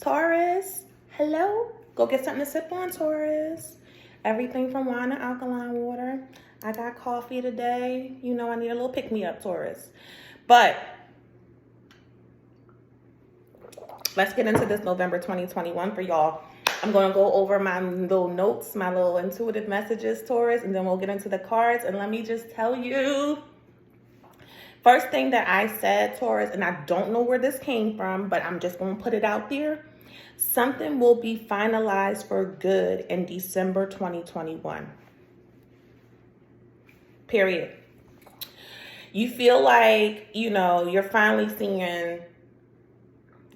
Taurus, hello. Go get something to sip on, Taurus. Everything from wine to alkaline water. I got coffee today. You know I need a little pick-me-up, Taurus. But let's get into this November 2021 for y'all. I'm going to go over my little notes, my little intuitive messages, Taurus, and then we'll get into the cards. And let me just tell you, first thing that I said, Taurus, and I don't know where this came from, but I'm just going to put it out there. Something will be finalized for good in December 2021. Period. You feel like, you're finally seeing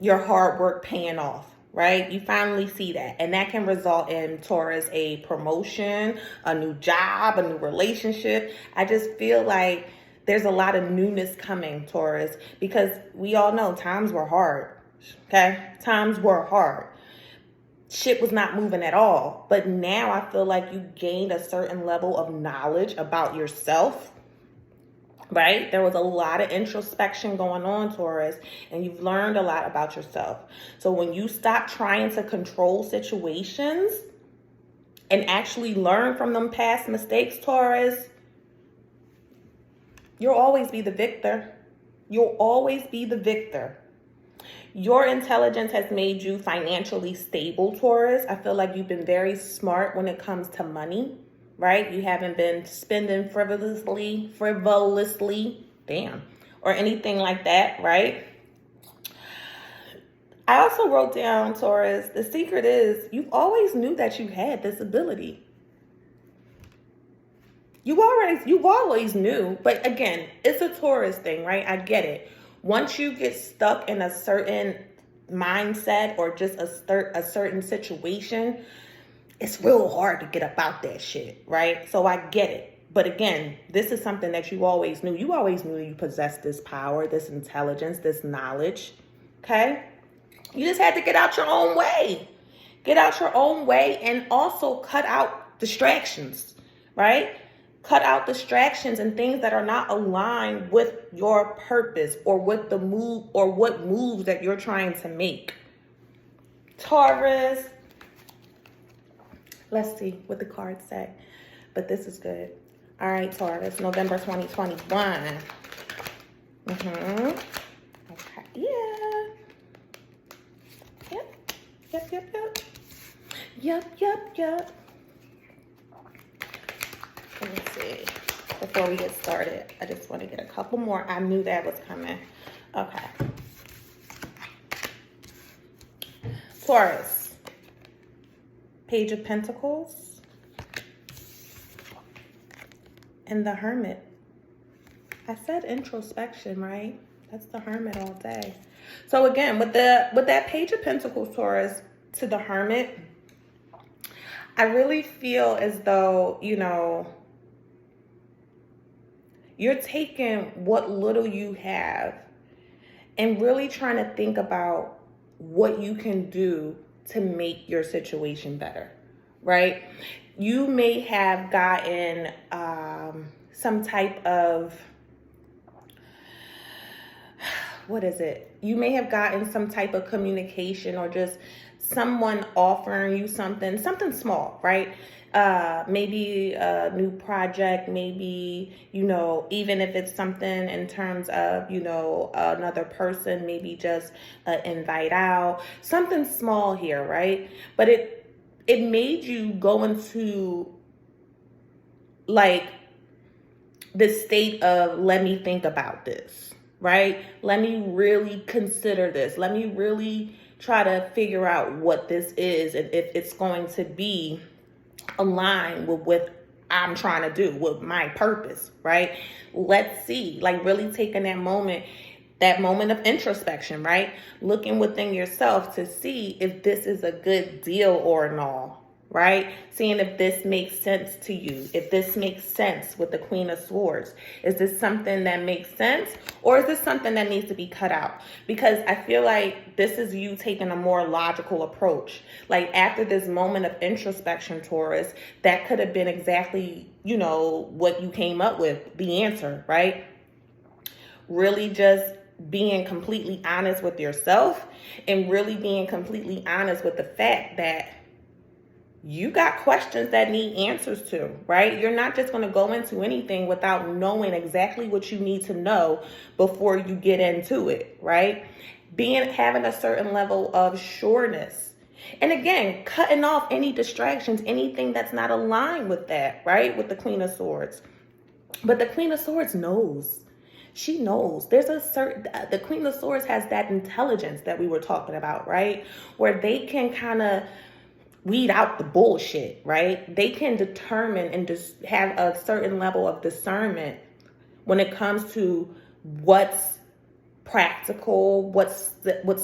your hard work paying off, right? You finally see that. And that can result in, Taurus, a promotion, a new job, a new relationship. I just feel like there's a lot of newness coming, Taurus, because we all know times were hard, okay? Times were hard. Shit was not moving at all. But now I feel like you gained a certain level of knowledge about yourself, right? There was a lot of introspection going on, Taurus, and you've learned a lot about yourself. So when you stop trying to control situations and actually learn from them past mistakes, Taurus, you'll always be the victor. You'll always be the victor. Your intelligence has made you financially stable, Taurus. I feel like you've been very smart when it comes to money, right? You haven't been spending frivolously, or anything like that, right? I also wrote down, Taurus, the secret is you've always knew that you had this ability. You always knew, but again, it's a Taurus thing, right? I get it. Once you get stuck in a certain mindset or just a certain situation, it's real hard to get up out that shit, right? So I get it. But again, this is something that you always knew. You always knew you possessed this power, this intelligence, this knowledge, okay? You just had to get out your own way. Get out your own way and also cut out distractions, right? Cut out distractions and things that are not aligned with your purpose or with the move or what moves that you're trying to make. Taurus, let's see what the cards say, but this is good. All right, Taurus, November 2021. Okay, yeah. Yep. Let me see. Before we get started, I just want to get a couple more. I knew that was coming. Okay. Taurus. Page of Pentacles. And the Hermit. I said introspection, right? That's the Hermit all day. So again, with that Page of Pentacles, Taurus, to the Hermit, I really feel as though, you're taking what little you have and really trying to think about what you can do to make your situation better, right? You may have gotten some type of, You may have gotten some type of communication or just someone offering you something small, right? Maybe a new project, maybe, even if it's something in terms of, another person, maybe just invite out, something small here, right? But it made you go into like the state of, let me think about this, right? Let me really consider this. Let me really try to figure out what this is and if it's going to be aligned with what I'm trying to do, with my purpose, right? Let's see, like really taking that moment of introspection, right? Looking within yourself to see if this is a good deal or not, right? Seeing if this makes sense to you, if this makes sense with the Queen of Swords. Is this something that makes sense, or is this something that needs to be cut out? Because I feel like this is you taking a more logical approach. Like after this moment of introspection, Taurus, that could have been exactly, what you came up with, the answer, right? Really just being completely honest with yourself and really being completely honest with the fact that you got questions that need answers to, right? You're not just going to go into anything without knowing exactly what you need to know before you get into it, right? Having a certain level of sureness. And again, cutting off any distractions, anything that's not aligned with that, right? With the Queen of Swords. But the Queen of Swords knows. She knows. The Queen of Swords has that intelligence that we were talking about, right? Where they can kind of weed out the bullshit, right? They can determine and just have a certain level of discernment when it comes to what's practical, what's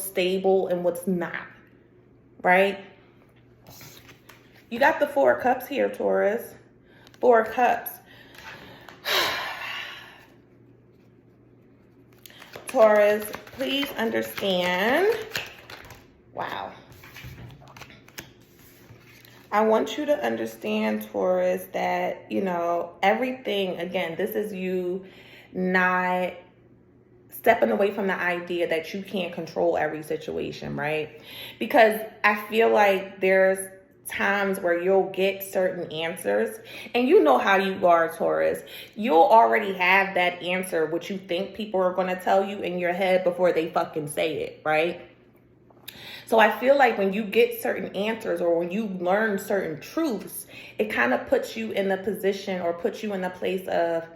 stable, and what's not, right? You got the Four of Cups here, Taurus. Four of Cups. Taurus, please understand. Wow. I want you to understand, Taurus, that, everything, again, this is you not stepping away from the idea that you can't control every situation, right? Because I feel like there's times where you'll get certain answers, and you know how you are, Taurus. You'll already have that answer, what you think people are going to tell you in your head before they fucking say it, right? So I feel like when you get certain answers or when you learn certain truths, it kind of puts you in the position or puts you in the place of,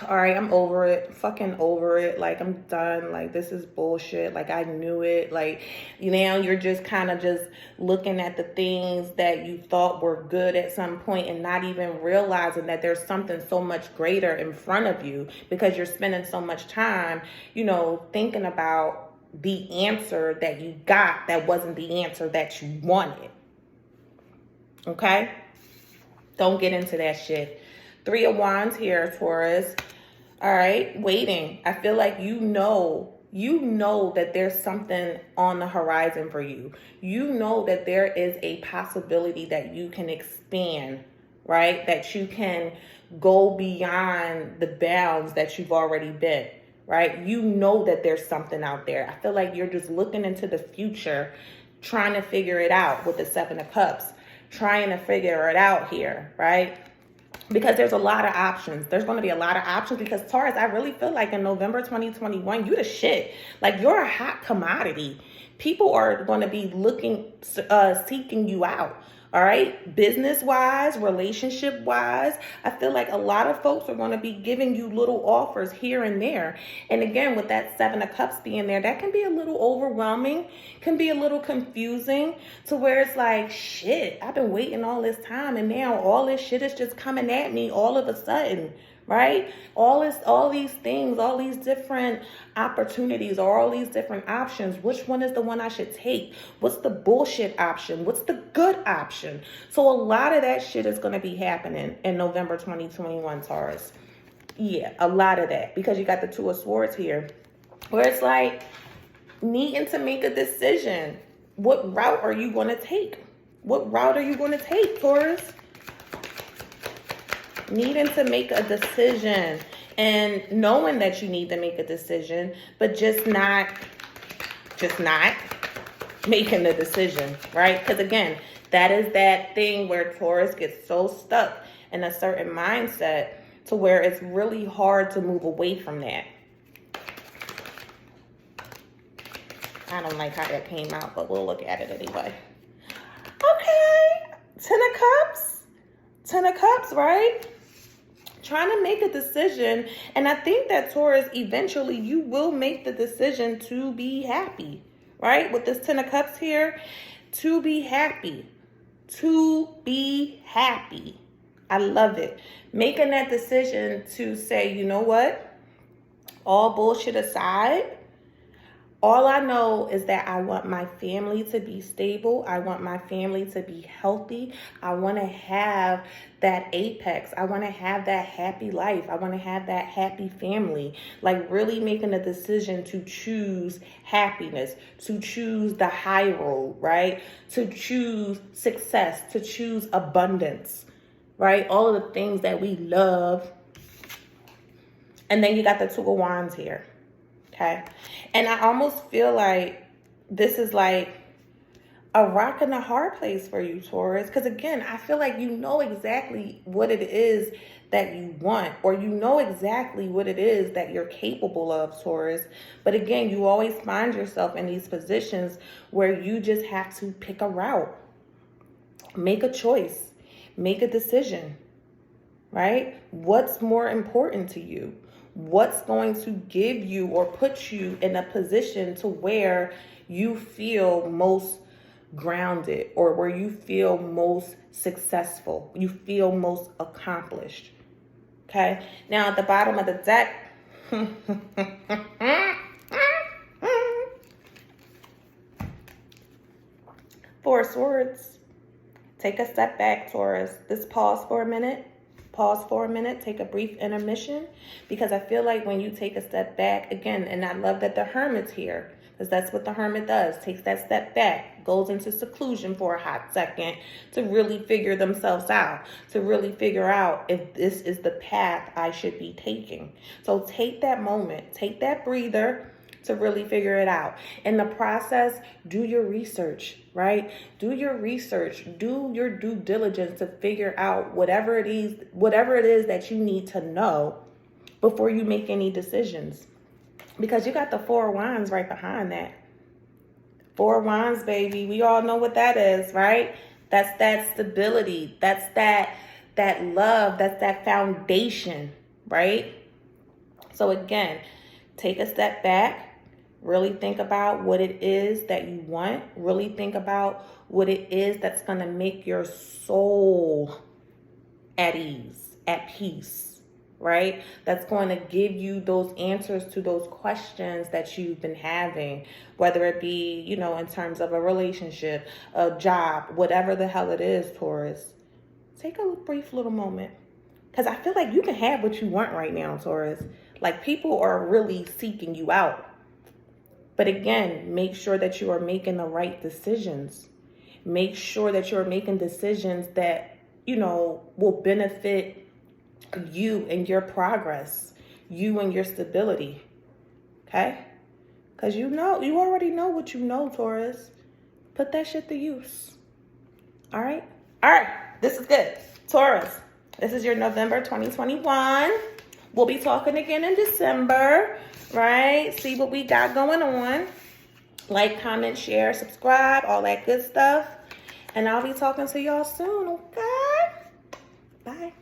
all right, I'm over it, fucking over it. Like, I'm done. Like, this is bullshit. Like, I knew it. Like, now you're just kind of just looking at the things that you thought were good at some point and not even realizing that there's something so much greater in front of you because you're spending so much time, thinking about the answer that you got that wasn't the answer that you wanted. Okay? Don't get into that shit. Three of Wands here, Taurus. All right, waiting. I feel like you know that there's something on the horizon for you. You know that there is a possibility that you can expand, right? That you can go beyond the bounds that you've already been, right? You know that there's something out there. I feel like you're just looking into the future, trying to figure it out with the Seven of Cups, trying to figure it out here, right? Because there's a lot of options. There's going to be a lot of options because, Taurus, I really feel like in November 2021, you the shit. Like, you're a hot commodity. People are going to be seeking you out. All right. Business-wise, relationship-wise, I feel like a lot of folks are going to be giving you little offers here and there. And again, with that Seven of Cups being there, that can be a little overwhelming, can be a little confusing to where it's like, shit, I've been waiting all this time and now all this shit is just coming at me all of a sudden. Right? All these things, all these different opportunities, or all these different options. Which one is the one I should take? What's the bullshit option? What's the good option? So a lot of that shit is going to be happening in November 2021, Taurus. Yeah, a lot of that. Because you got the Two of Swords here. Where it's like needing to make a decision. What route are you going to take? What route are you going to take, Taurus? Needing to make a decision and knowing that you need to make a decision, but just not making the decision, right? Because again, that is that thing where Taurus gets so stuck in a certain mindset to where it's really hard to move away from that. I don't like how that came out, but we'll look at it anyway. Okay, Ten of Cups. Ten of Cups, right? Trying to make a decision. And I think that, Taurus, eventually you will make the decision to be happy, right? With this Ten of Cups here, to be happy. To be happy. I love it. Making that decision to say, you know what? All bullshit aside, all I know is that I want my family to be stable. I want my family to be healthy. I want to have that apex. I want to have that happy life. I want to have that happy family. Like really making a decision to choose happiness, to choose the high road, right? To choose success, to choose abundance, right? All of the things that we love. And then you got the Two of Wands here. Okay. And I almost feel like this is like a rock and a hard place for you, Taurus. Because again, I feel like you know exactly what it is that you want, or you know exactly what it is that you're capable of, Taurus. But again, you always find yourself in these positions where you just have to pick a route, make a choice, make a decision, right? What's more important to you? What's going to give you or put you in a position to where you feel most grounded, or where you feel most successful, you feel most accomplished? Okay. Now at the bottom of the deck, Four of Swords. Take a step back, Taurus. Just pause for a minute. Pause for a minute. Take a brief intermission, because I feel like when you take a step back, again, and I love that the Hermit's here, because that's what the Hermit does. Takes that step back, goes into seclusion for a hot second to really figure themselves out, to really figure out if this is the path I should be taking. So take that moment, take that breather to really figure it out. In the process, do your research, right? Do your research, do your due diligence to figure out whatever it is that you need to know before you make any decisions. Because you got the Four of Wands right behind that. Four of Wands, baby. We all know what that is, right? That's that stability. That's that love. That's that foundation, right? So again, take a step back. Really think about what it is that you want. Really think about what it is that's going to make your soul at ease, at peace, right? That's going to give you those answers to those questions that you've been having, whether it be, in terms of a relationship, a job, whatever the hell it is, Taurus. Take a brief little moment, because I feel like you can have what you want right now, Taurus. Like, people are really seeking you out. But again, make sure that you are making the right decisions. Make sure that you're making decisions that, will benefit you and your progress, you and your stability. Okay? Because you already know what you know, Taurus. Put that shit to use. All right? All right. This is good. Taurus, this is your November 2021. We'll be talking again in December, right? See what we got going on. Like, comment, share, subscribe, all that good stuff. And I'll be talking to y'all soon, okay? Bye.